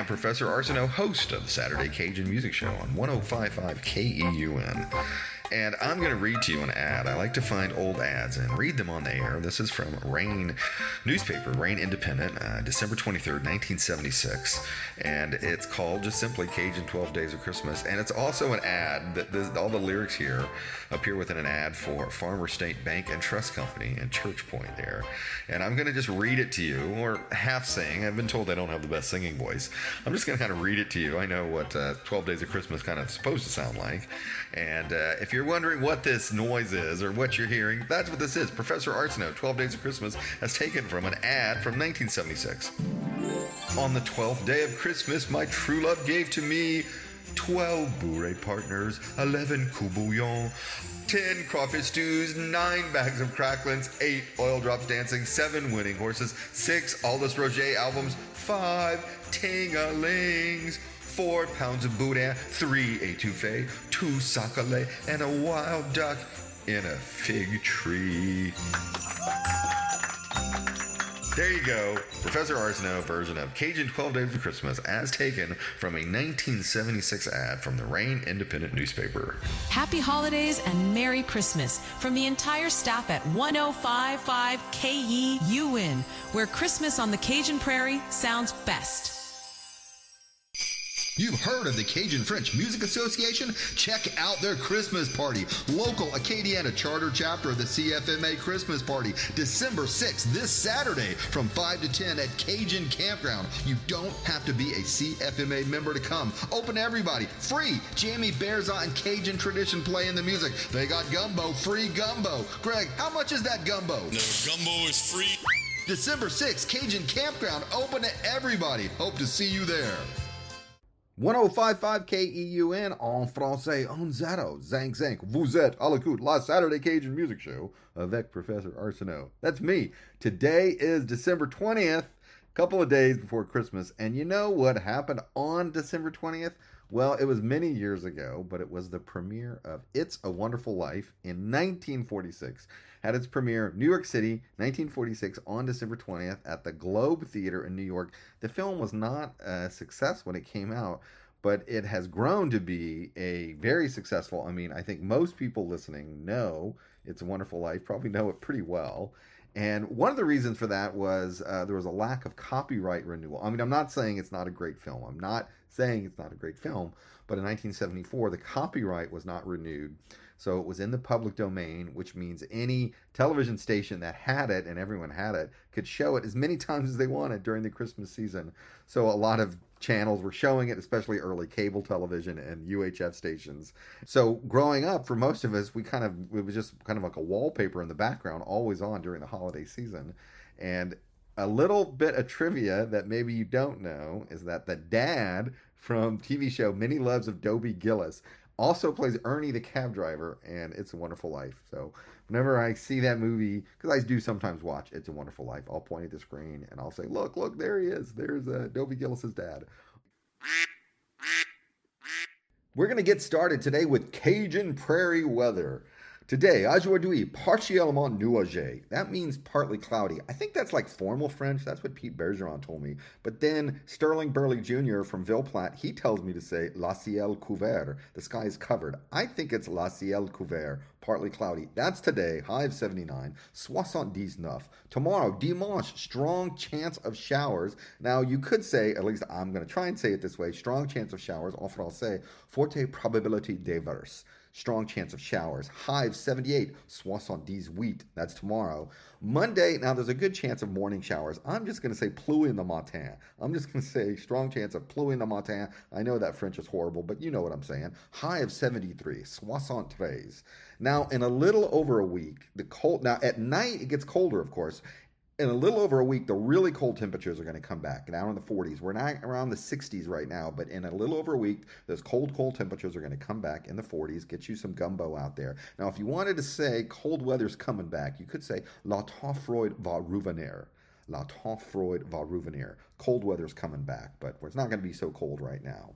am Professor Arceneaux, host of the Saturday Cajun Music Show on 105.5 KEUN. And I'm going to read to you an ad. I like to find old ads and read them on the air. This is from Rain newspaper, Rain Independent, December 23rd, 1976. And it's called just simply Cajun 12 Days of Christmas. And it's also an ad that all the lyrics here appear within an ad for Farmer State Bank and Trust Company in Church Point there. And I'm going to just read it to you, or half sing. I've been told I don't have the best singing voice. I'm just going to kind of read it to you. I know what 12 Days of Christmas kind of supposed to sound like. And if you're wondering what this noise is or what you're hearing, that's what this is. Professor Arceneaux, 12 Days of Christmas, has taken from an ad from 1976. On the 12th day of Christmas, my true love gave to me 12 bourrée partners, 11 coup bouillon, 10 crawfish stews, 9 bags of cracklins, 8 oil drops dancing, 7 winning horses, 6 Aldous Roger albums, 5 ting-a-lings, 4 pounds of boudin, 3 étouffées, 2 sacolé, and a wild duck in a fig tree. There you go, Professor Arceneaux version of Cajun 12 Days of Christmas as taken from a 1976 ad from the Rain Independent newspaper. Happy holidays and Merry Christmas from the entire staff at 105.5 KEUN, where Christmas on the Cajun Prairie sounds best. You've heard of the Cajun French Music Association? Check out their Christmas party. Local Acadian charter chapter of the CFMA Christmas party, December 6th, this Saturday from 5 to 10 at Cajun Campground. You don't have to be a CFMA member to come. Open to everybody. Free. Jamie Bearzot and Cajun Tradition playing the music. They got gumbo, free gumbo. Greg, how much is that gumbo? No, gumbo is free. December 6th, Cajun Campground, open to everybody. Hope to see you there. 105.5 KEUN en français, on zero, zang zang, vous êtes à l'écoute, la Saturday Cajun Music Show avec Professor Arceneaux. That's me. Today is December 20th, a couple of days before Christmas, and you know what happened on December 20th? Well, it was many years ago, but it was the premiere of It's a Wonderful Life in 1946. Had its premiere New York City, 1946, on December 20th at the Globe Theater in New York. The film was not a success when it came out, but it has grown to be a very successful. I mean, I think most people listening know It's a Wonderful Life, probably know it pretty well. And one of the reasons for that was there was a lack of copyright renewal. I mean, I'm not saying it's not a great film. I'm not saying it's not a great film. But in 1974, the copyright was not renewed. So it was in the public domain, which means any television station that had it, and everyone had it, could show it as many times as they wanted during the Christmas season. So a lot of channels were showing it, especially early cable television and UHF stations. So growing up, for most of us, it was just kind of like a wallpaper in the background, always on during the holiday season. And a little bit of trivia that maybe you don't know is that the dad from TV show Many Loves of Dobie Gillis also plays Ernie the cab driver, and It's a Wonderful Life. So whenever I see that movie, because I do sometimes watch It's a Wonderful Life, I'll point at the screen and I'll say, look, there he is. There's Dobie Gillis's dad. We're going to get started today with Cajun Prairie weather. Today, aujourd'hui, partiellement nuagé. That means partly cloudy. I think that's like formal French. That's what Pete Bergeron told me. But then Sterling Burley Jr. from Ville Platte, he tells me to say la ciel couvert. The sky is covered. I think it's la ciel couvert, partly cloudy. That's today, high of 79, 79. Tomorrow, dimanche, strong chance of showers. Now, you could say, at least I'm going to try and say it this way, strong chance of showers, en français, forte probabilité d'averse. Strong chance of showers. High of 78, 78. That's tomorrow. Monday, now there's a good chance of morning showers. I'm just going to say pluie in the matin. I'm just going to say strong chance of pluie in the matin. I know that French is horrible, but you know what I'm saying. High of 73, 73. Now, in a little over a week, now at night it gets colder, of course. In a little over a week, the really cold temperatures are going to come back, down in the 40s. We're not around the 60s right now, but in a little over a week, those cold temperatures are going to come back in the 40s, get you some gumbo out there. Now, if you wanted to say cold weather's coming back, you could say la temps froid va revenir. La temps froid va revenir. Cold weather's coming back, but it's not going to be so cold right now.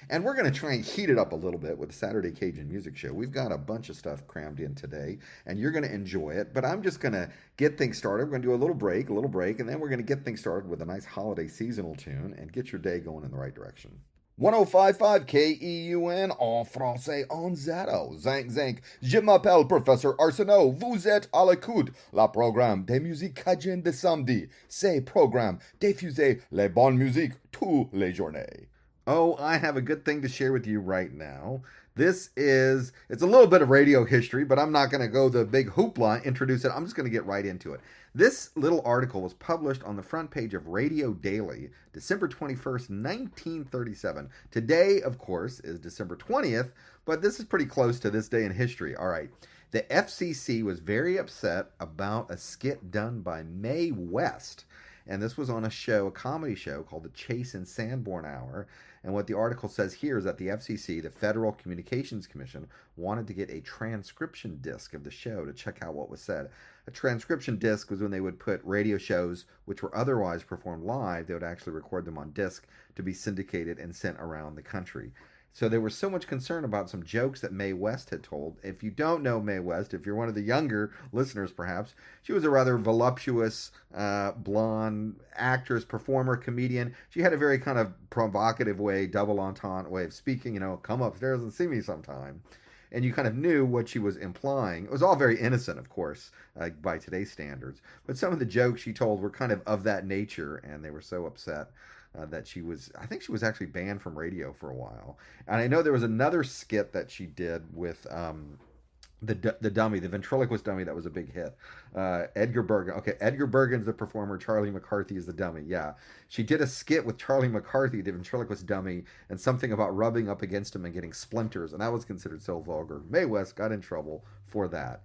And we're going to try and heat it up a little bit with the Saturday Cajun Music Show. We've got a bunch of stuff crammed in today, and you're going to enjoy it. But I'm just going to get things started. We're going to do a little break, and then we're going to get things started with a nice holiday seasonal tune and get your day going in the right direction. 105.5 KEUN en français en zéro. Zinc, zinc. Je m'appelle Professeur Arceneaux. Vous êtes à l'écoute. La programme des musiques cajun de samedi. C'est programme diffuser les bonnes musiques tous les journées. Oh, I have a good thing to share with you right now. It's a little bit of radio history, but I'm not going to go the big hoopla, introduce it. I'm just going to get right into it. This little article was published on the front page of Radio Daily, December 21st, 1937. Today, of course, is December 20th, but this is pretty close to this day in history. All right. The FCC was very upset about a skit done by Mae West. And this was on a comedy show called the Chase and Sanborn Hour. And what the article says here is that the FCC, the Federal Communications Commission, wanted to get a transcription disc of the show to check out what was said. A transcription disc was when they would put radio shows which were otherwise performed live, they would actually record them on disc to be syndicated and sent around the country. So there was so much concern about some jokes that Mae West had told. If you don't know Mae West, if you're one of the younger listeners perhaps, she was a rather voluptuous, blonde actress, performer, comedian. She had a very kind of provocative way, double entendre way of speaking, come upstairs and see me sometime. And you kind of knew what she was implying. It was all very innocent, of course, by today's standards. But some of the jokes she told were kind of that nature, and they were so upset that I think she was actually banned from radio for a while. And I know there was another skit that she did with the dummy, the ventriloquist dummy that was a big hit. Edgar Bergen. Okay, Edgar Bergen's the performer, Charlie McCarthy is the dummy. Yeah. She did a skit with Charlie McCarthy, the ventriloquist dummy, and something about rubbing up against him and getting splinters, and that was considered so vulgar. Mae West got in trouble for that.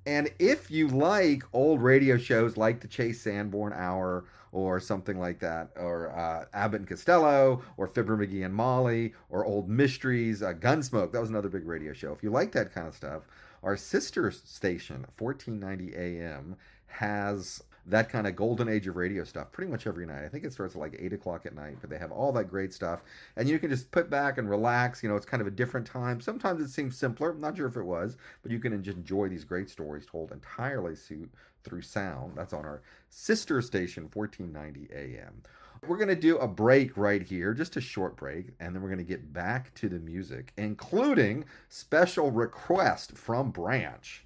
And if you like old radio shows like the Chase Sanborn Hour or something like that, or Abbott and Costello, or Fibber McGee and Molly, or Old Mysteries, Gunsmoke, that was another big radio show. If you like that kind of stuff, our sister station, 1490 AM, has that kind of golden age of radio stuff pretty much every night. I think it starts at like 8 o'clock at night, but they have all that great stuff. And you can just put back and relax. It's kind of a different time. Sometimes it seems simpler. I'm not sure if it was, but you can just enjoy these great stories told entirely through sound. That's on our sister station, 1490 AM. We're going to do a break right here, just a short break, and then we're going to get back to the music, including special request from Branch.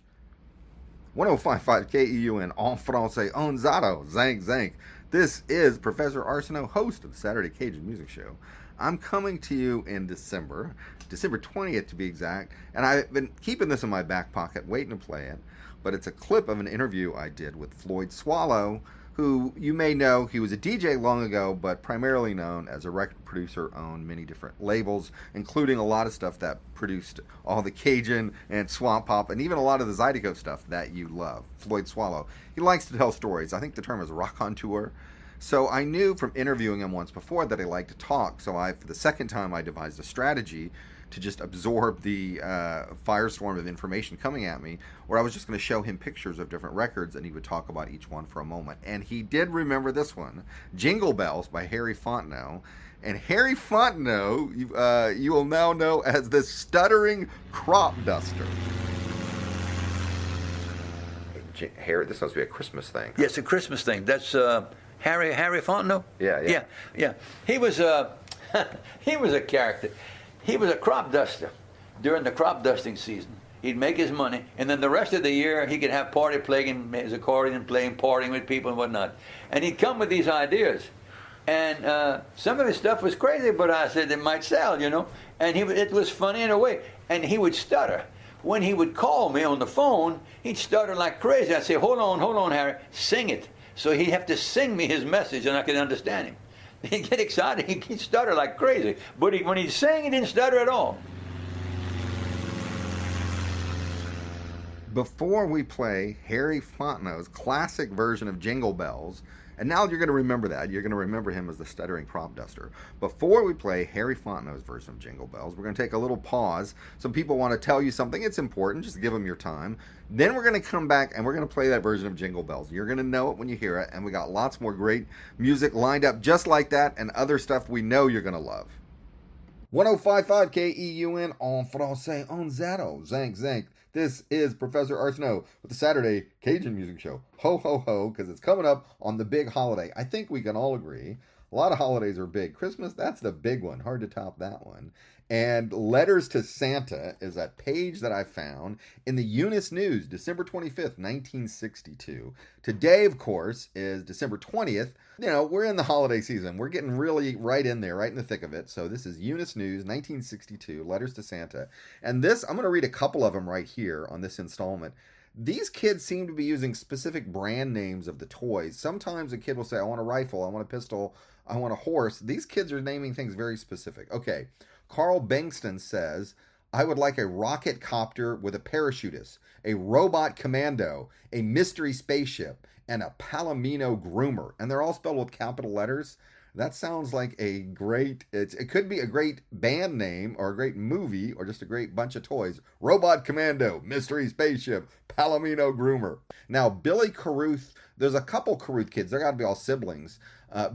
105.5 KEUN en français en zéro. Zank, zank. This is Professor Arceneaux, host of the Saturday Cajun Music Show. I'm coming to you in December 20th to be exact, and I've been keeping this in my back pocket, waiting to play it, but it's a clip of an interview I did with Floyd Soileau, who you may know, he was a DJ long ago, but primarily known as a record producer, owned many different labels, including a lot of stuff that produced all the Cajun and swamp pop, and even a lot of the Zydeco stuff that you love. Floyd Soileau. He likes to tell stories. I think the term is raconteur. So I knew from interviewing him once before that he liked to talk, so for the second time, I devised a strategy to just absorb the firestorm of information coming at me, where I was just going to show him pictures of different records and he would talk about each one for a moment. And he did remember this one, Jingle Bells by Harry Fontenot. And Harry Fontenot, you will now know as the stuttering crop duster. Harry, this must be a Christmas thing. Yeah, it's a Christmas thing. That's Harry Fontenot? Yeah. He was he was a character. He was a crop duster during the crop dusting season. He'd make his money, and then the rest of the year he could have party playing, his accordion playing, partying with people and whatnot. And he'd come with these ideas. And some of his stuff was crazy, but I said it might sell, And it was funny in a way. And he would stutter. When he would call me on the phone, he'd stutter like crazy. I'd say, hold on, Harry, sing it. So he'd have to sing me his message, and I could understand him. He'd get excited. He'd stutter like crazy. But when he sang, he didn't stutter at all. Before we play Harry Fontenot's classic version of Jingle Bells, And now you're going to remember that. You're going to remember him as the stuttering crop duster. Before we play Harry Fontenot's version of Jingle Bells, we're going to take a little pause. Some people want to tell you something. It's important. Just give them your time. Then we're going to come back and we're going to play that version of Jingle Bells. You're going to know it when you hear it. And we got lots more great music lined up just like that and other stuff we know you're going to love. 105.5 KEUN en français en zero. Zank, zank. This is Professor Arceneaux with the Saturday Cajun Music Show. Ho, ho, ho, because it's coming up on the big holiday. I think we can all agree. A lot of holidays are big. Christmas, that's the big one. Hard to top that one. And Letters to Santa is a page that I found in the Eunice News, December 25th, 1962. Today, of course, is December 20th. You know, we're in the holiday season. We're getting really right in there, right in the thick of it. So this is Eunice News, 1962, Letters to Santa. And this, I'm going to read a couple of them right here on this installment. These kids seem to be using specific brand names of the toys. Sometimes a kid will say, I want a rifle, I want a pistol, I want a horse. These kids are naming things very specific. Okay, Carl Bengston says, I would like a rocket copter with a parachutist, a robot commando, a mystery spaceship, and a Palomino groomer. And they're all spelled with capital letters. That sounds like a great, it could be a great band name or a great movie or just a great bunch of toys. Robot Commando, Mystery Spaceship, Palomino Groomer. Now, Billy Caruth, there's a couple Caruth kids. They're got to be all siblings.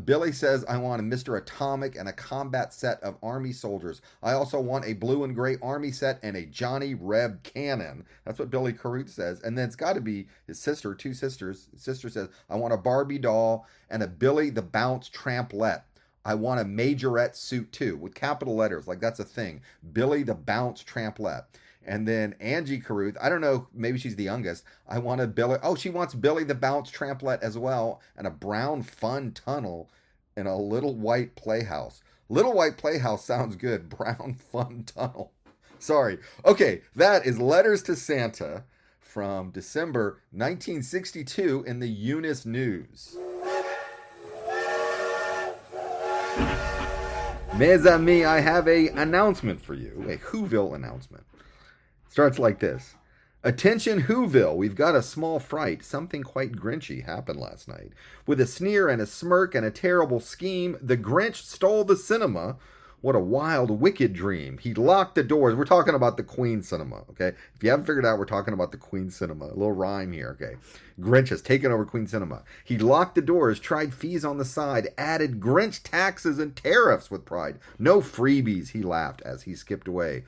Billy says, I want a Mr. Atomic and a combat set of Army soldiers. I also want a blue and gray Army set and a Johnny Reb cannon. That's what Billy Caruth says. And then it's got to be his sister, two sisters. His sister says, I want a Barbie doll and a Billy the Bounce Tramplet. I want a majorette suit too, with capital letters, like that's a thing. Billy the Bounce Tramplet. And then Angie Caruth, I don't know, maybe she's the youngest. I want a Billy, she wants Billy the Bounce Tramplet as well, and a brown fun tunnel and a little white playhouse. Little white playhouse sounds good. Brown fun tunnel. Sorry. Okay, that is Letters to Santa from December 1962 in the Eunice News. Mes amis, I have an announcement for you, a Whoville announcement. Starts like this. Attention Whoville, we've got a small fright. Something quite Grinchy happened last night. With a sneer and a smirk and a terrible scheme, the Grinch stole the cinema. What a wild, wicked dream. He locked the doors. We're talking about the Queen Cinema, okay? If you haven't figured out, we're talking about the Queen Cinema. A little rhyme here, okay? Grinch has taken over Queen Cinema. He locked the doors, tried fees on the side, added Grinch taxes and tariffs with pride. No freebies, he laughed as he skipped away.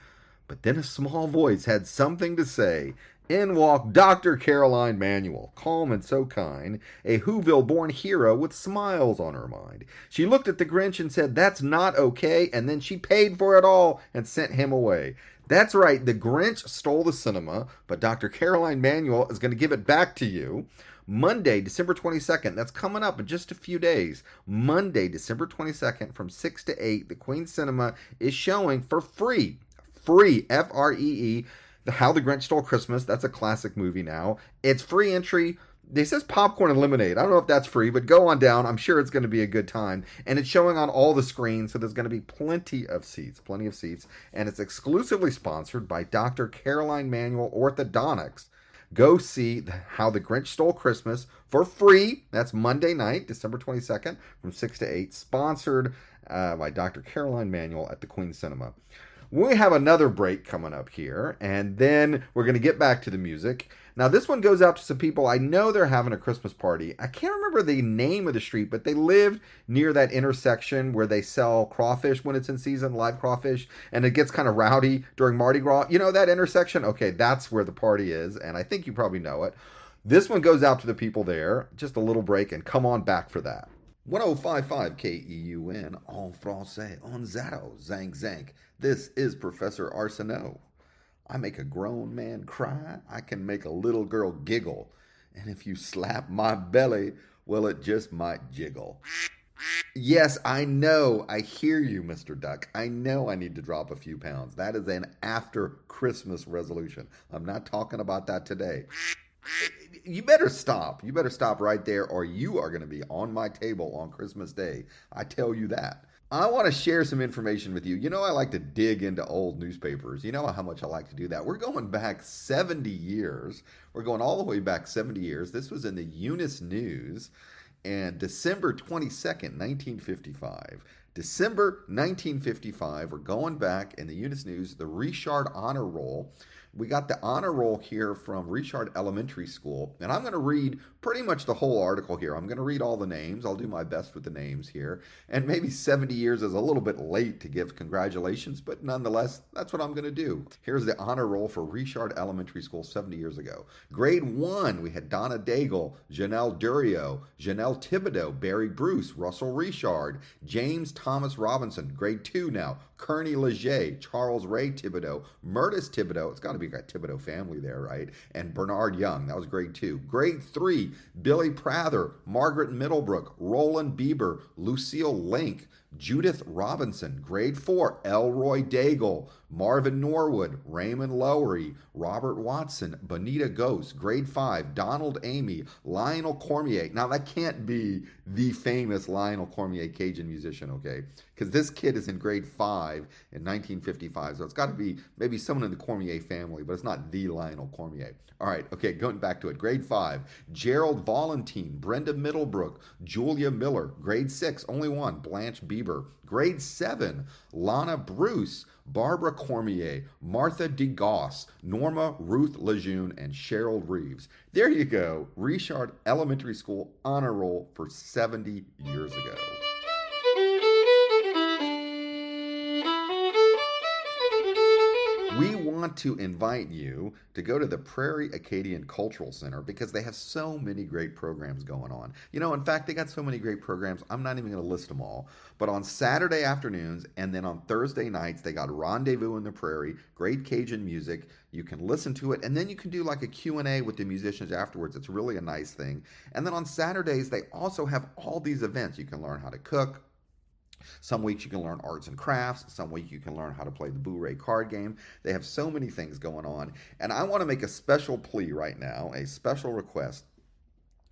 But then a small voice had something to say. In walked Dr. Caroline Manuel, calm and so kind, a Whoville-born hero with smiles on her mind. She looked at the Grinch and said, that's not okay, and then she paid for it all and sent him away. That's right, the Grinch stole the cinema, but Dr. Caroline Manuel is going to give it back to you. Monday, December 22nd, that's coming up in just a few days. Monday, December 22nd, from 6 to 8, the Queen Cinema is showing for free, F-R-E-E, How the Grinch Stole Christmas. That's a classic movie now. It's free entry. It says popcorn and lemonade. I don't know if that's free, but go on down. I'm sure it's going to be a good time. And it's showing on all the screens, so there's going to be plenty of seats. And it's exclusively sponsored by Dr. Caroline Manuel Orthodontics. Go see How the Grinch Stole Christmas for free. That's Monday night, December 22nd, from 6 to 8. Sponsored by Dr. Caroline Manuel at the Queen Cinema. We have another break coming up here, and then we're going to get back to the music. Now, this one goes out to some people. I know they're having a Christmas party. I can't remember the name of the street, but they lived near that intersection where they sell crawfish when it's in season, live crawfish, and it gets kind of rowdy during Mardi Gras. You know that intersection? Okay, that's where the party is, and I think you probably know it. This one goes out to the people there. Just a little break, and come on back for that. 105.5 KEUN, en français, en zero, zank, zank. This is Professor Arceneaux. I make a grown man cry. I can make a little girl giggle. And if you slap my belly, well, it just might jiggle. Yes, I know. I hear you, Mr. Duck. I know I need to drop a few pounds. That is an after Christmas resolution. I'm not talking about that today. You better stop. You better stop right there, or you are going to be on my table on Christmas Day. I tell you that. I want to share some information with you. You know, I like to dig into old newspapers. You know how much I like to do that. We're going back 70 years. We're going all the way back 70 years. This was in the Eunice News And December 22nd, 1955. December 1955, we're going back in the Eunice News, the Richard Honor Roll. We got the honor roll here from Richard Elementary School, and I'm going to read pretty much the whole article here. I'm going to read all the names. I'll do my best with the names here. And maybe 70 years is a little bit late to give congratulations, but nonetheless, that's what I'm going to do. Here's the honor roll for Richard Elementary School 70 years ago. Grade 1, we had Donna Daigle, Janelle Durio, Janelle Thibodeau, Barry Bruce, Russell Richard, James Thomas Robinson. Grade 2 now, Kearney Leger, Charles Ray Thibodeau, Murtis Thibodeau. It's got to be a Thibodeau family there, right? And Bernard Young. That was grade 2. Grade 3, Billy Prather, Margaret Middlebrook, Roland Bieber, Lucille Link, Judith Robinson. Grade 4, Elroy Daigle, Marvin Norwood, Raymond Lowery, Robert Watson, Bonita Ghost. Grade 5, Donald Amy, Lionel Cormier. Now, that can't be the famous Lionel Cormier Cajun musician, okay? Because this kid is in grade 5 in 1955, so it's got to be maybe someone in the Cormier family, but it's not the Lionel Cormier. All right, okay, going back to it. Grade 5, Gerald Valentine, Brenda Middlebrook, Julia Miller. Grade 6, only one, Blanche Bieber. Grade 7, Lana Bruce, Barbara Cormier, Martha DeGoss, Norma Ruth Lejeune, and Cheryl Reeves. There you go, Richard Elementary School honor roll for 70 years ago. We want to invite you to go to the Prairie Acadian Cultural Center because they have so many great programs going on. You know, in fact, they got so many great programs, I'm not even going to list them all. But on Saturday afternoons and then on Thursday nights, they got Rendezvous in the Prairie, great Cajun music. You can listen to it, and then you can do like a Q&A with the musicians afterwards. It's really a nice thing. And then on Saturdays, they also have all these events. You can learn how to cook. Some weeks you can learn arts and crafts. Some week you can learn how to play the Boo-Ray card game. They have so many things going on. And I want to make a special plea right now, a special request.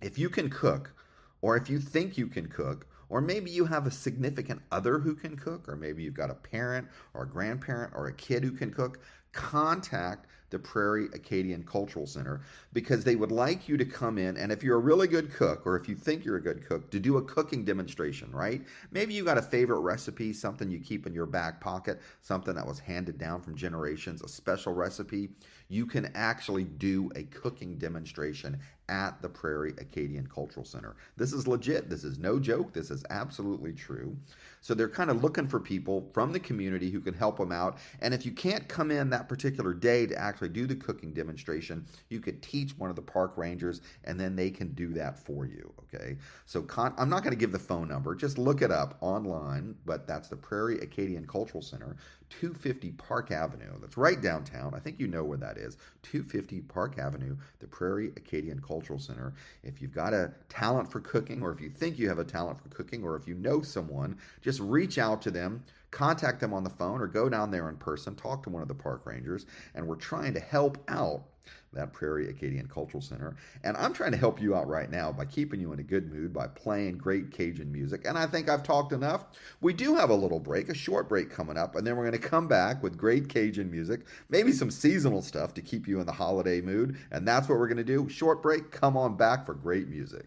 If you can cook, or if you think you can cook, or maybe you have a significant other who can cook, or maybe you've got a parent or a grandparent or a kid who can cook, contact the Prairie Acadian Cultural Center because they would like you to come in, and if you're a really good cook or if you think you're a good cook, to do a cooking demonstration, right? Maybe you got a favorite recipe, something you keep in your back pocket, something that was handed down from generations, a special recipe. You can actually do a cooking demonstration at the Prairie Acadian Cultural Center. This is legit. This is no joke. This is absolutely true. So they're kind of looking for people from the community who can help them out. And if you can't come in that particular day to actually do the cooking demonstration, you could teach one of the park rangers and then they can do that for you, okay? So I'm not going to give the phone number. Just look it up online, but that's the Prairie Acadian Cultural Center, 250 Park Avenue. That's right downtown. I think you know where that is. 250 Park Avenue, the Prairie Acadian Cultural Center. If you've got a talent for cooking, or if you think you have a talent for cooking, or if you know someone, just reach out to them, contact them on the phone, or go down there in person, talk to one of the park rangers, and we're trying to help out that Prairie Acadian Cultural Center. And I'm trying to help you out right now by keeping you in a good mood by playing great Cajun music. And I think I've talked enough. We do have a little break, a short break coming up, and then we're going to come back with great Cajun music, maybe some seasonal stuff to keep you in the holiday mood. And that's what we're going to do. Short break, come on back for great music.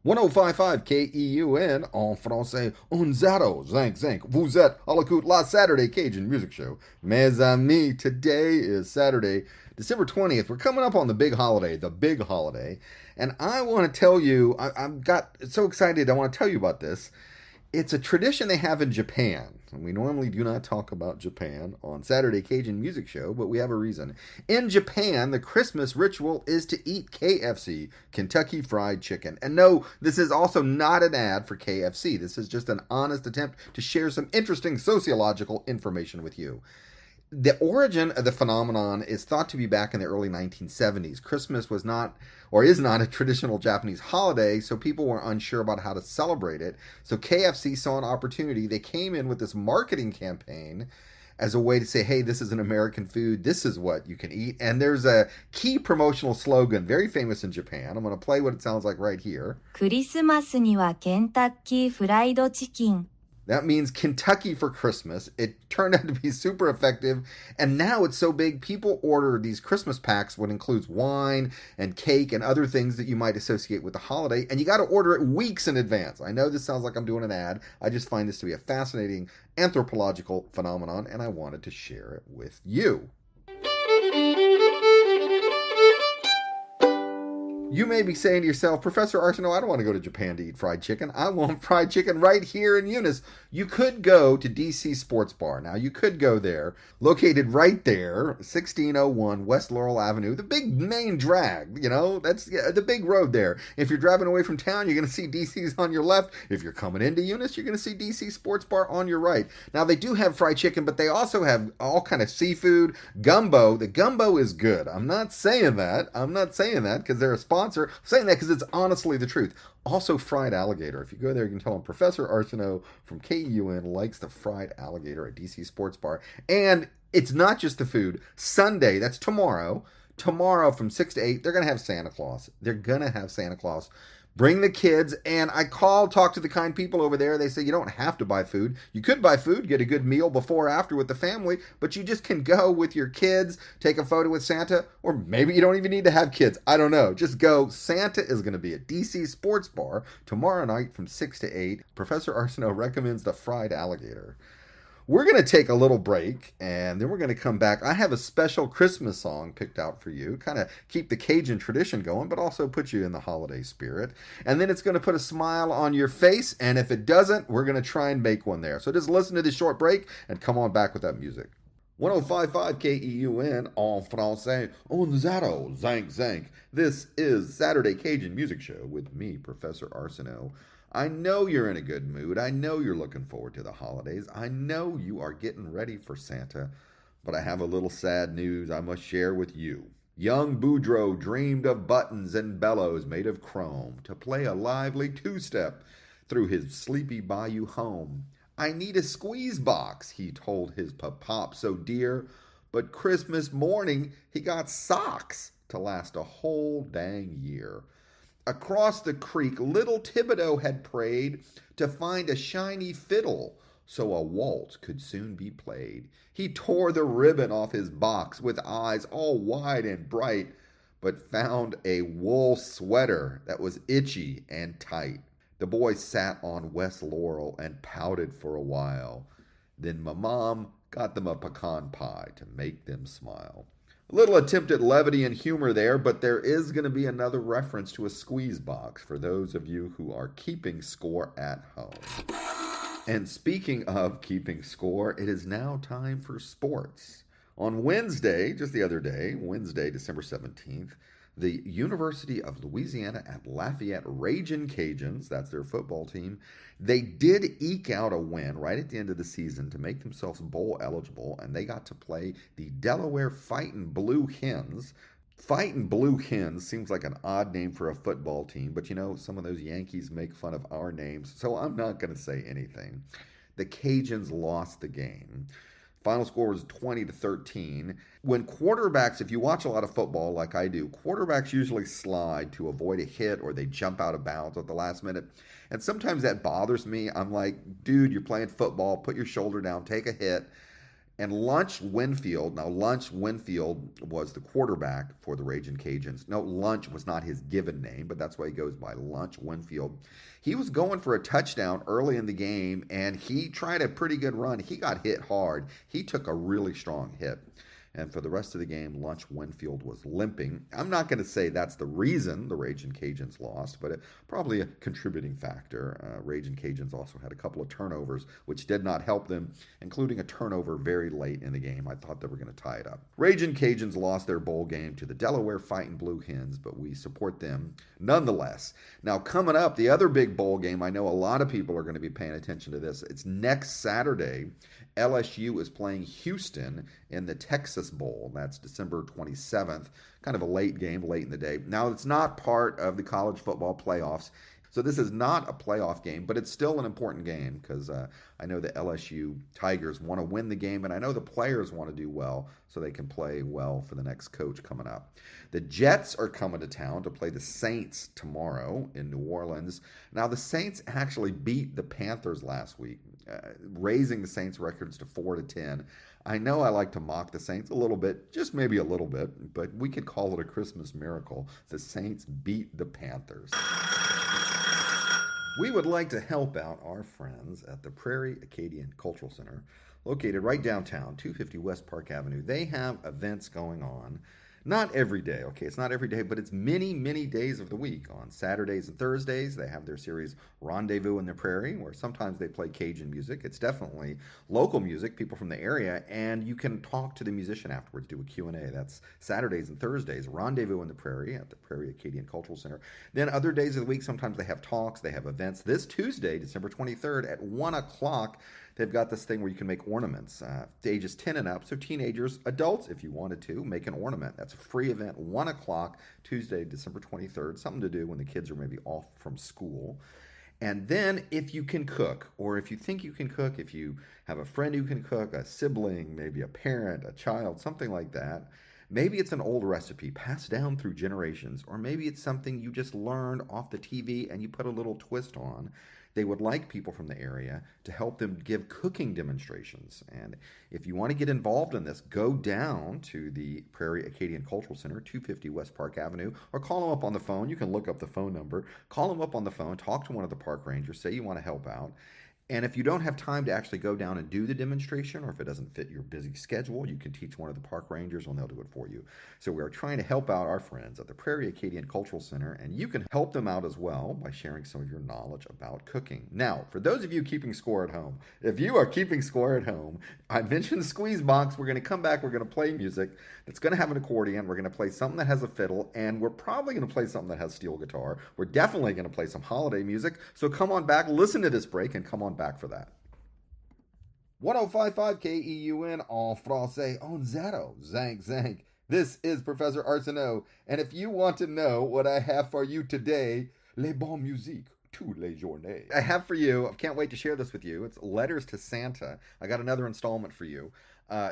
1055 KEUN en français, 1055. Vous êtes à l'écoute la Saturday Cajun Music Show. Mes amis, today is Saturday, December 20th. We're coming up on the big holiday, and I want to tell you, I've got so excited, I want to tell you about this. It's a tradition they have in Japan. And we normally do not talk about Japan on Saturday Cajun Music Show, but we have a reason. In Japan, the Christmas ritual is to eat KFC, Kentucky Fried Chicken. And no, this is also not an ad for KFC. This is just an honest attempt to share some interesting sociological information with you. The origin of the phenomenon is thought to be back in the early 1970s. Christmas was not, or is not, a traditional Japanese holiday, so people were unsure about how to celebrate it. So KFC saw an opportunity. They came in with this marketing campaign as a way to say, hey, this is an American food. This is what you can eat. And there's a key promotional slogan, very famous in Japan. I'm going to play what it sounds like right here. クリスマスにはケンタッキーフライドチキン. That means Kentucky for Christmas. It turned out to be super effective, and now it's so big, people order these Christmas packs, what includes wine and cake and other things that you might associate with the holiday, and you got to order it weeks in advance. I know this sounds like I'm doing an ad. I just find this to be a fascinating anthropological phenomenon, and I wanted to share it with you. You may be saying to yourself, Professor Arceneaux, I don't want to go to Japan to eat fried chicken. I want fried chicken right here in Eunice. You could go to DC Sports Bar. Now, you could go there, located right there, 1601 West Laurel Avenue, the big main drag, that's the big road there. If you're driving away from town, you're going to see DC's on your left. If you're coming into Eunice, you're going to see DC Sports Bar on your right. Now, they do have fried chicken, but they also have all kind of seafood, gumbo. The gumbo is good. I'm not saying that because they're a sponsor. I'm saying that because it's honestly the truth. Also, fried alligator. If you go there, you can tell them Professor Arceneaux from KEUN likes the fried alligator at DC Sports Bar. And it's not just the food. Sunday, that's tomorrow from 6 to 8, they're going to have Santa Claus. Bring the kids, and I talk to the kind people over there. They say you don't have to buy food. You could buy food, get a good meal before or after with the family, but you just can go with your kids, take a photo with Santa, or maybe you don't even need to have kids. I don't know. Just go. Santa is going to be at DC Sports Bar tomorrow night from 6 to 8. Professor Arceneaux recommends the fried alligator. We're going to take a little break, and then we're going to come back. I have a special Christmas song picked out for you, kind of keep the Cajun tradition going, but also put you in the holiday spirit. And then it's going to put a smile on your face, and if it doesn't, we're going to try and make one there. So just listen to this short break and come on back with that music. 105.5 KEUN en français, un zero, zank zank. This is Saturday Cajun Music Show with me, Professor Arceneaux. I know you're in a good mood. I know you're looking forward to the holidays. I know you are getting ready for Santa. But I have a little sad news I must share with you. Young Boudreaux dreamed of buttons and bellows made of chrome to play a lively two-step through his sleepy bayou home. I need a squeeze box, he told his pop so dear. But Christmas morning, he got socks to last a whole dang year. Across the creek, little Thibodeau had prayed to find a shiny fiddle so a waltz could soon be played. He tore the ribbon off his box with eyes all wide and bright, but found a wool sweater that was itchy and tight. The boy sat on West Laurel and pouted for a while. Then my mom got them a pecan pie to make them smile. A little attempt at levity and humor there, but there is going to be another reference to a squeeze box for those of you who are keeping score at home. And speaking of keeping score, it is now time for sports. On Wednesday, just the other day, Wednesday, December 17th, the University of Louisiana at Lafayette Ragin' Cajuns, that's their football team, they did eke out a win right at the end of the season to make themselves bowl eligible, and they got to play the Delaware Fightin' Blue Hens. Fightin' Blue Hens seems like an odd name for a football team, but some of those Yankees make fun of our names, so I'm not going to say anything. The Cajuns lost the game. Final score was 20-13. When quarterbacks, if you watch a lot of football like I do, quarterbacks usually slide to avoid a hit or they jump out of bounds at the last minute. And sometimes that bothers me. I'm like, dude, you're playing football. Put your shoulder down. Take a hit. And Lunch Winfield, now Lunch Winfield was the quarterback for the Ragin' Cajuns. No, Lunch was not his given name, but that's why he goes by Lunch Winfield. He was going for a touchdown early in the game, and he tried a pretty good run. He got hit hard. He took a really strong hit. And for the rest of the game, Lunch Winfield was limping. I'm not going to say that's the reason the Ragin' Cajuns lost, but probably a contributing factor. Ragin' Cajuns also had a couple of turnovers, which did not help them, including a turnover very late in the game. I thought they were going to tie it up. Ragin' Cajuns lost their bowl game to the Delaware Fightin' Blue Hens, but we support them nonetheless. Now, coming up, the other big bowl game, I know a lot of people are going to be paying attention to this. It's next Saturday. LSU is playing Houston in the Texas Bowl. That's December 27th. Kind of a late game, late in the day. Now, it's not part of the college football playoffs. So this is not a playoff game, but it's still an important game because I know the LSU Tigers want to win the game, and I know the players want to do well so they can play well for the next coach coming up. The Jets are coming to town to play the Saints tomorrow in New Orleans. Now, the Saints actually beat the Panthers last week, raising the Saints' records to 4-10. I know I like to mock the Saints a little bit, just maybe a little bit, but we could call it a Christmas miracle. The Saints beat the Panthers. We would like to help out our friends at the Prairie Acadian Cultural Center, located right downtown, 250 West Park Avenue. They have events going on. Not every day, okay? It's not every day, but it's many, many days of the week. On Saturdays and Thursdays, they have their series Rendezvous in the Prairie, where sometimes they play Cajun music. It's definitely local music, people from the area, and you can talk to the musician afterwards, do a Q&A. That's Saturdays and Thursdays, Rendezvous in the Prairie at the Prairie Acadian Cultural Center. Then other days of the week, sometimes they have talks, they have events. This Tuesday, December 23rd at 1 o'clock, they've got this thing where you can make ornaments, ages 10 and up. So teenagers, adults, if you wanted to, make an ornament. That's a free event, 1 o'clock, Tuesday, December 23rd. Something to do when the kids are maybe off from school. And then if you can cook, or if you think you can cook, if you have a friend who can cook, a sibling, maybe a parent, a child, something like that, maybe it's an old recipe passed down through generations, or maybe it's something you just learned off the TV and you put a little twist on. They would like people from the area to help them give cooking demonstrations. And if you want to get involved in this, go down to the Prairie Acadian Cultural Center, 250 West Park Avenue, or call them up on the phone. You can look up the phone number. Call them up on the phone, talk to one of the park rangers, say you want to help out. And if you don't have time to actually go down and do the demonstration, or if it doesn't fit your busy schedule, you can teach one of the park rangers and they'll do it for you. So we are trying to help out our friends at the Prairie Acadian Cultural Center, and you can help them out as well by sharing some of your knowledge about cooking. Now, for those of you keeping score at home, if you are keeping score at home, I mentioned Squeeze Box. We're going to come back. We're going to play music that's going to have an accordion. We're going to play something that has a fiddle, and we're probably going to play something that has steel guitar. We're definitely going to play some holiday music. So come on back, listen to this break, and come on back for that. 1055 KEUN en français on zero. Zank, zank. This is Professor Arceneaux, and if you want to know what I have for you today, les bonnes musiques, toutes les journées. I have for you, I can't wait to share this with you, it's Letters to Santa. I got another installment for you.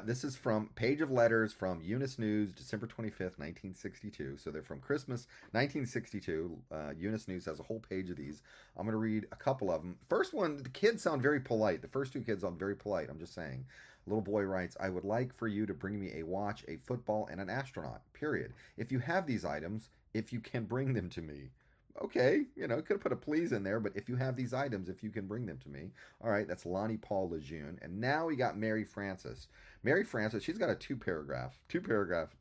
This is from Page of Letters from Eunice News, December 25th, 1962. So they're from Christmas 1962. Eunice News has a whole page of these. I'm going to read a couple of them. First one, the kids sound very polite. The first two kids sound very polite. I'm just saying. Little boy writes, I would like for you to bring me a watch, a football, and an astronaut, period. If you have these items, if you can bring them to me. Okay, you know, could have put a please in there, but if you have these items, if you can bring them to me. All right, that's Lonnie Paul Lejeune. And now we got Mary Frances. Mary Frances, she's got a two-paragraph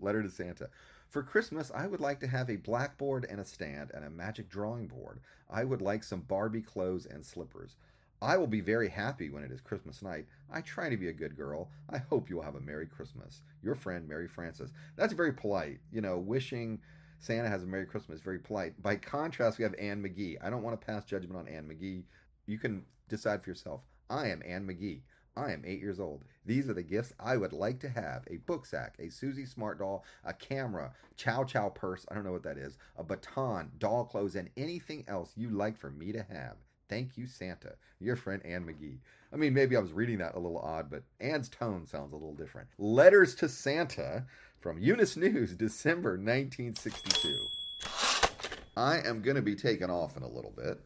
letter to Santa. For Christmas, I would like to have a blackboard and a stand and a magic drawing board. I would like some Barbie clothes and slippers. I will be very happy when it is Christmas night. I try to be a good girl. I hope you will have a Merry Christmas. Your friend, Mary Frances. That's very polite. You know, wishing Santa has a Merry Christmas, very polite. By contrast, we have Anne McGee. I don't want to pass judgment on Anne McGee. You can decide for yourself. I am Anne McGee. I am 8 years old. These are the gifts I would like to have. A book sack, a Susie Smart doll, a camera, Chow Chow purse, I don't know what that is, a baton, doll clothes, and anything else you'd like for me to have. Thank you, Santa. Your friend, Anne McGee. I mean, maybe I was reading that a little odd, but Anne's tone sounds a little different. Letters to Santa from Eunice News, December 1962. I am going to be taken off in a little bit,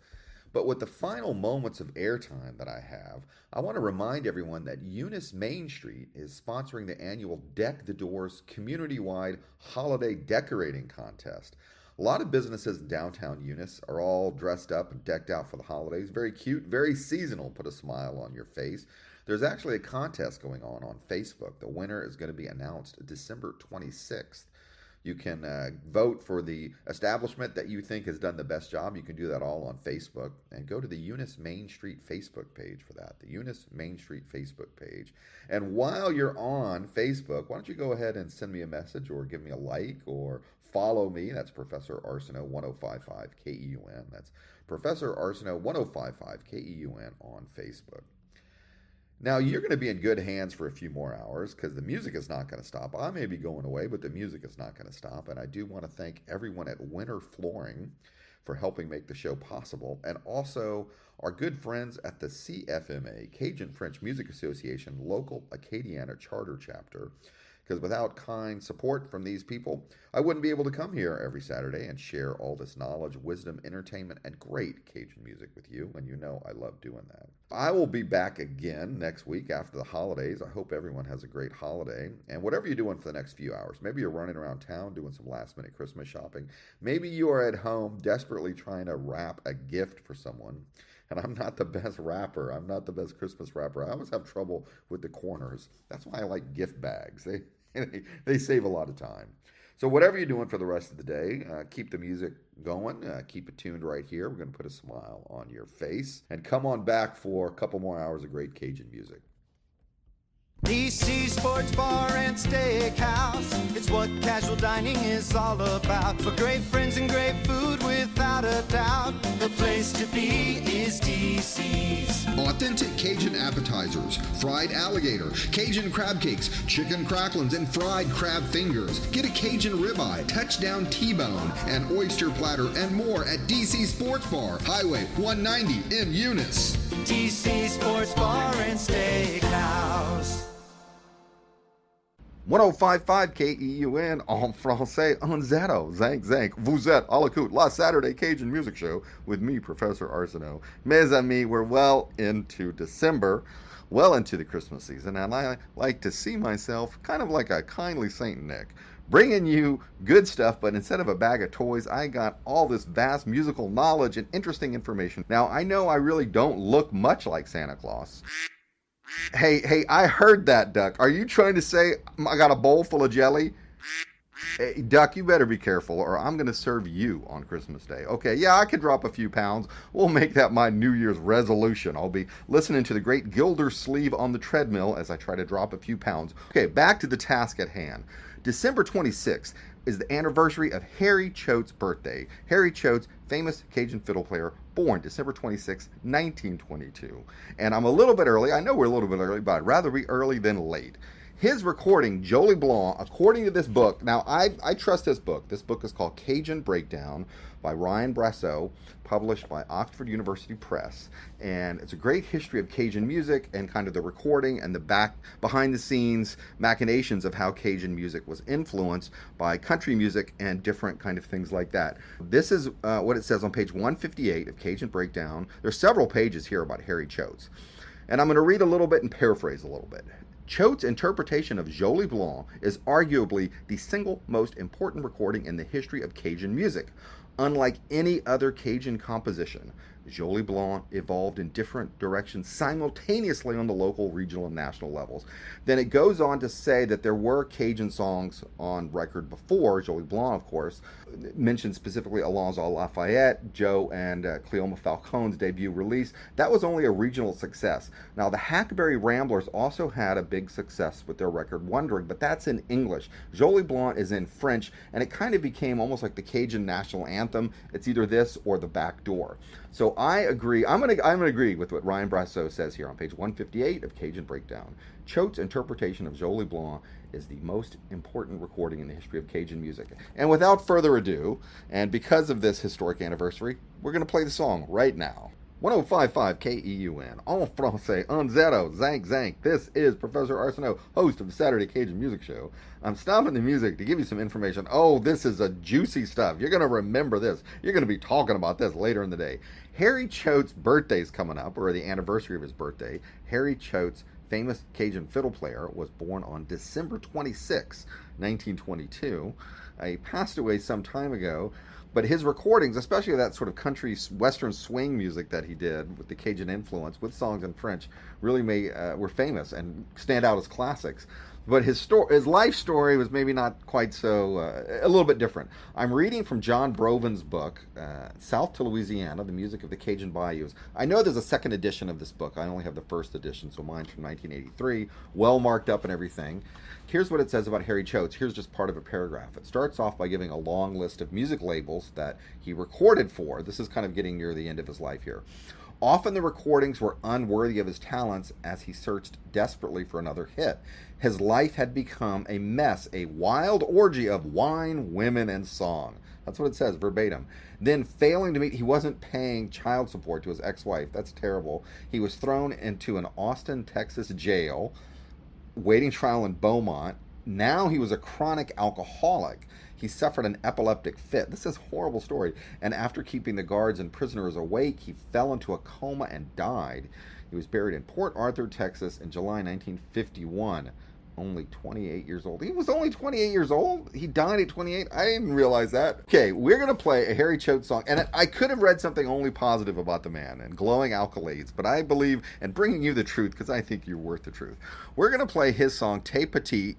but with the final moments of airtime that I have, I want to remind everyone that Eunice Main Street is sponsoring the annual Deck the Doors community-wide holiday decorating contest. A lot of businesses in downtown Eunice are all dressed up and decked out for the holidays. Very cute, very seasonal, put a smile on your face. There's actually a contest going on Facebook. The winner is going to be announced December 26th. You can vote for the establishment that you think has done the best job. You can do that all on Facebook. And go to the Eunice Main Street Facebook page for that. The Eunice Main Street Facebook page. And while you're on Facebook, why don't you go ahead and send me a message or give me a like or follow me. That's Professor Arceneaux 1055 KEUN. That's Professor Arceneaux 1055 KEUN on Facebook. Now, you're going to be in good hands for a few more hours because the music is not going to stop. I may be going away, but the music is not going to stop. And I do want to thank everyone at Wenner Flooring for helping make the show possible, and also our good friends at the CFMA, Cajun French Music Association, local Acadian charter chapter. Because without kind support from these people, I wouldn't be able to come here every Saturday and share all this knowledge, wisdom, entertainment, and great Cajun music with you, and you know I love doing that. I will be back again next week after the holidays. I hope everyone has a great holiday, and whatever you're doing for the next few hours, maybe you're running around town doing some last-minute Christmas shopping. Maybe you are at home desperately trying to wrap a gift for someone. And I'm not the best rapper. I'm not the best Christmas rapper. I always have trouble with the corners. That's why I like gift bags. They save a lot of time. So whatever you're doing for the rest of the day, keep the music going. Keep it tuned right here. We're going to put a smile on your face. And come on back for a couple more hours of great Cajun music. DC Sports Bar and Steakhouse. It's what casual dining is all about. For great friends and great food without a doubt. The place to be is DC's. Authentic Cajun appetizers, fried alligator, Cajun crab cakes, chicken cracklins, and fried crab fingers. Get a Cajun ribeye, touchdown T-bone, and oyster platter, and more at DC Sports Bar, Highway 190 in Eunice. DC Sports Bar and Steakhouse. 1055 KEUN en français en zero. Zank, zank. Vous êtes à l'écoute. La Saturday Cajun Music Show with me, Professor Arceneaux. Mes amis, we're well into December, well into the Christmas season, and I like to see myself kind of like a kindly Saint Nick, bringing you good stuff, but instead of a bag of toys, I got all this vast musical knowledge and interesting information. Now, I know I really don't look much like Santa Claus. Hey, I heard that, Duck. Are you trying to say I got a bowl full of jelly? Hey, Duck, you better be careful, or I'm going to serve you on Christmas Day. Okay, yeah, I could drop a few pounds. We'll make that my New Year's resolution. I'll be listening to the great Gildersleeve on the treadmill as I try to drop a few pounds. Okay, back to the task at hand. December 26th is the anniversary of Harry Choates' birthday. Harry Choates, famous Cajun fiddle player, born December 26, 1922. And I'm a little bit early. I know we're a little bit early, but I'd rather be early than late. His recording, Jolie Blanc, according to this book, now I trust this book. This book is called Cajun Breakdown by Ryan Brasseaux, published by Oxford University Press. And it's a great history of Cajun music and kind of the recording and the behind the scenes machinations of how Cajun music was influenced by country music and different kind of things like that. This is what it says on page 158 of Cajun Breakdown. There's several pages here about Harry Choates. And I'm going to read a little bit and paraphrase a little bit. Choates' interpretation of Jolie Blanc is arguably the single most important recording in the history of Cajun music. Unlike any other Cajun composition, Jolie Blanc evolved in different directions simultaneously on the local, regional, and national levels. Then it goes on to say that there were Cajun songs on record before, Jolie Blanc, of course, mentioned specifically Alonzo Lafayette, Joe and Cleoma Falcone's debut release. That was only a regional success. Now, the Hackberry Ramblers also had a big success with their record Wondering, but that's in English. Jolie Blanc is in French, and it kind of became almost like the Cajun national anthem. It's either this or The Back Door. So I agree. I'm gonna agree with what Ryan Brasseaux says here on page 158 of Cajun Breakdown. Choates' interpretation of Jolie Blanc is the most important recording in the history of Cajun music. And without further ado, and because of this historic anniversary, we're going to play the song right now. 1055 KEUN, en français, en zero, zank, zank. This is Professor Arceneaux, host of the Saturday Cajun Music Show. I'm stopping the music to give you some information. Oh, this is a juicy stuff. You're going to remember this. You're going to be talking about this later in the day. Harry Choates' birthday is coming up, or the anniversary of his birthday. Harry Choates, famous Cajun fiddle player, was born on December 26, 1922. He passed away some time ago. But his recordings, especially that sort of country western swing music that he did with the Cajun influence, with songs in French, really were famous and stand out as classics. But his life story was maybe not quite so, a little bit different. I'm reading from John Broven's book, South to Louisiana, The Music of the Cajun Bayous. I know there's a second edition of this book. I only have the first edition, so mine's from 1983, well marked up and everything. Here's what it says about Harry Choates. Here's just part of a paragraph. It starts off by giving a long list of music labels that he recorded for. This is kind of getting near the end of his life here. Often the recordings were unworthy of his talents as he searched desperately for another hit. His life had become a mess, a wild orgy of wine, women, and song. That's what it says verbatim. Then failing to meet, he wasn't paying child support to his ex-wife. That's terrible. He was thrown into an Austin, Texas jail, waiting trial in Beaumont. Now he was a chronic alcoholic. He suffered an epileptic fit. This is a horrible story. And after keeping the guards and prisoners awake, he fell into a coma and died. He was buried in Port Arthur, Texas in July 1951. Only 28 years old. He was only 28 years old? He died at 28? I didn't realize that. Okay, we're going to play a Harry Choates song. And I could have read something only positive about the man and glowing accolades, but I believe in bringing you the truth because I think you're worth the truth. We're going to play his song, Te Petit.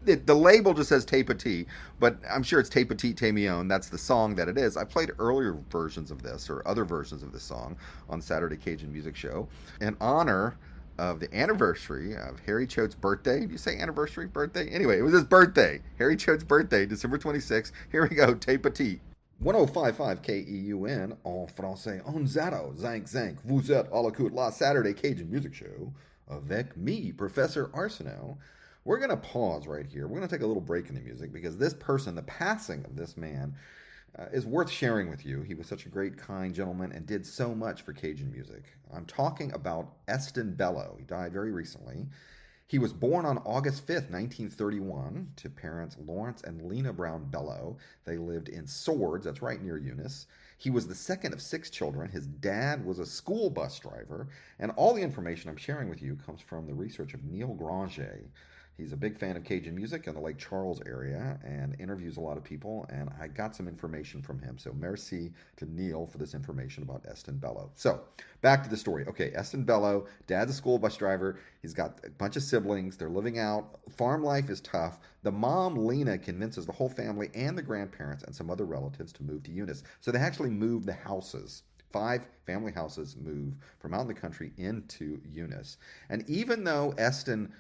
The label just says Te Petit, but I'm sure it's Te Petit, Te Mignonne. That's the song that it is. I played earlier versions of this, or other versions of this song, on Saturday Cajun Music Show in honor of the anniversary of Harry Choates' birthday. Did you say anniversary? Birthday? Anyway, it was his birthday. Harry Choates' birthday, December 26th. Here we go, Te Petit. 1055 KEUN, en français, en zero, zinc, zinc. Vous êtes à l'écoute, la Saturday Cajun Music Show, avec me, Professor Arceneaux. We're going to pause right here. We're going to take a little break in the music because this person, the passing of this man, is worth sharing with you. He was such a great, kind gentleman and did so much for Cajun music. I'm talking about Eston Bello. He died very recently. He was born on August 5th, 1931, to parents Lawrence and Lena Brown Bello. They lived in Swords, that's right near Eunice. He was the second of 6 children. His dad was a school bus driver. And all the information I'm sharing with you comes from the research of Neil Granger. He's a big fan of Cajun music in the Lake Charles area and interviews a lot of people, and I got some information from him. So merci to Neil for this information about Eston Bello. So back to the story. Okay, Eston Bello, dad's a school bus driver. He's got a bunch of siblings. They're living out. Farm life is tough. The mom, Lena, convinces the whole family and the grandparents and some other relatives to move to Eunice. So they actually moved the houses. 5 family houses move from out in the country into Eunice. And even though Eston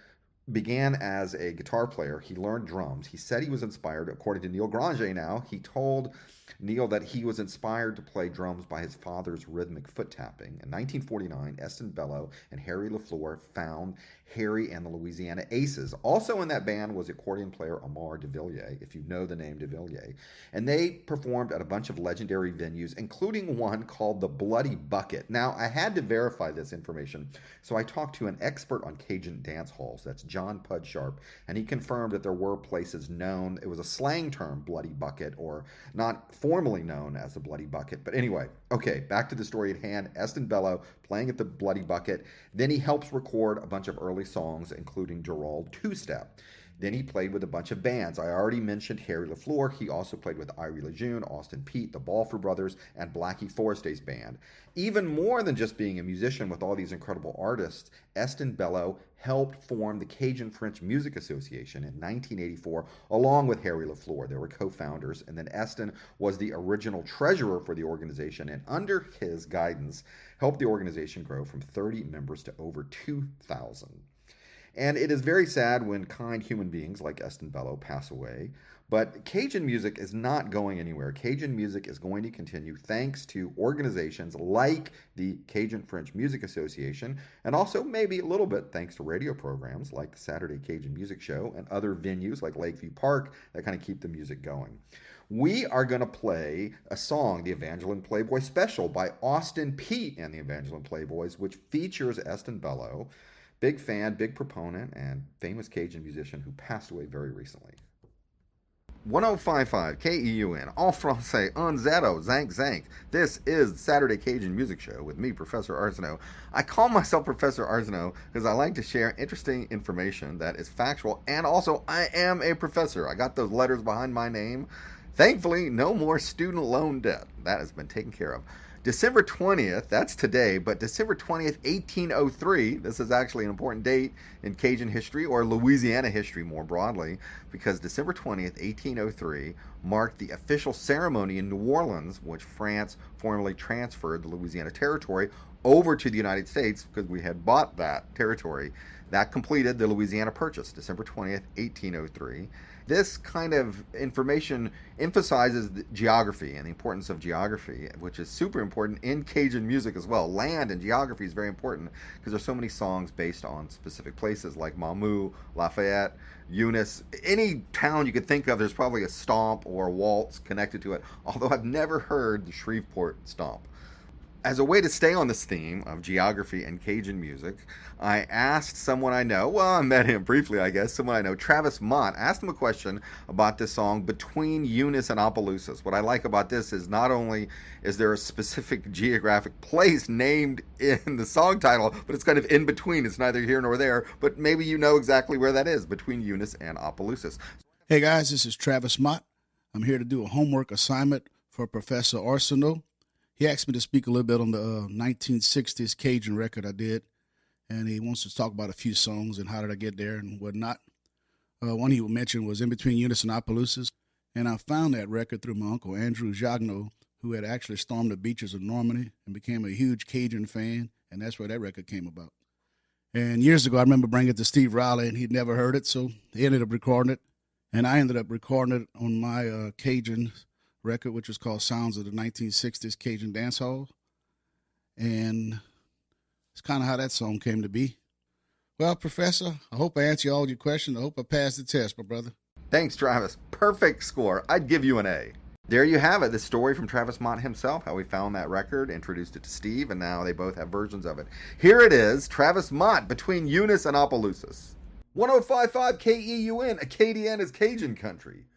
began as a guitar player, he learned drums. He said he was inspired, according to Neil Granger now, he told Neil that he was inspired to play drums by his father's rhythmic foot tapping. In 1949, Eston Bello and Harry LaFleur found Harry and the Louisiana Aces. Also in that band was accordion player Amar DeVilliers, if you know the name DeVilliers. And they performed at a bunch of legendary venues, including one called the Bloody Bucket. Now, I had to verify this information, so I talked to an expert on Cajun dance halls. That's John Pud Sharp, and he confirmed that there were places known. It was a slang term, Bloody Bucket, or not formally known as the Bloody Bucket. But anyway, okay, back to the story at hand. Eston Bello playing at the Bloody Bucket. Then he helps record a bunch of early songs, including Gerald Two-Step. Then he played with a bunch of bands. I already mentioned Harry LaFleur. He also played with Irie Lejeune, Austin Peete, the Balfour Brothers, and Blackie Forestay's band. Even more than just being a musician with all these incredible artists, Eston Bello helped form the Cajun French Music Association in 1984, along with Harry LaFleur. They were co-founders, and then Eston was the original treasurer for the organization, and under his guidance, helped the organization grow from 30 members to over 2,000. And it is very sad when kind human beings like Eston Bello pass away, but Cajun music is not going anywhere. Cajun music is going to continue thanks to organizations like the Cajun French Music Association, and also maybe a little bit thanks to radio programs like the Saturday Cajun Music Show and other venues like Lakeview Park that kind of keep the music going. We are going to play a song, the Evangeline Playboy Special by Austin Peete and the Evangeline Playboys, which features Eston Bello. Big fan, big proponent, and famous Cajun musician who passed away very recently. 1055 KEUN, en français, en zero, zank zank. This is the Saturday Cajun Music Show with me, Professor Arceneaux. I call myself Professor Arceneaux because I like to share interesting information that is factual, and also I am a professor. I got those letters behind my name. Thankfully, no more student loan debt. That has been taken care of. December 20th, that's today, but December 20th, 1803, this is actually an important date in Cajun history, or Louisiana history more broadly, because December 20th, 1803 marked the official ceremony in New Orleans, which France formally transferred the Louisiana Territory over to the United States because we had bought that territory. That completed the Louisiana Purchase, December 20th, 1803. This kind of information emphasizes the geography and the importance of geography, which is super important in Cajun music as well. Land and geography is very important because there's so many songs based on specific places like Mamou, Lafayette, Eunice. Any town you could think of, there's probably a stomp or a waltz connected to it, although I've never heard the Shreveport stomp. As a way to stay on this theme of geography and Cajun music, I asked someone I know, well, I met him briefly, I guess, someone I know, Travis Mott, asked him a question about this song, Between Eunice and Opelousas. What I like about this is not only is there a specific geographic place named in the song title, but it's kind of in between. It's neither here nor there, but maybe you know exactly where that is, between Eunice and Opelousas. Hey guys, this is Travis Mott. I'm here to do a homework assignment for Professor Arceneaux. He asked me to speak a little bit on the 1960s Cajun record I did, and he wants to talk about a few songs and how did I get there and whatnot. One he mentioned was In Between Eunice and Opelousas, and I found that record through my uncle Andrew Jagneau, who had actually stormed the beaches of Normandy and became a huge Cajun fan, and that's where that record came about. And years ago, I remember bringing it to Steve Riley, and he'd never heard it, so he ended up recording it, and I ended up recording it on my Cajun record, which was called Sounds of the 1960s Cajun Dance Hall. And it's kind of how that song came to be. Well, Professor, I hope I answered all your questions. I hope I passed the test, my brother. Thanks, Travis. Perfect score. I'd give you an A. There you have it, the story from Travis Mott himself, how he found that record, introduced it to Steve, and now they both have versions of it. Here it is, Travis Mott, Between Eunice and Opelousas. 105.5 KEUN, Acadian is Cajun country.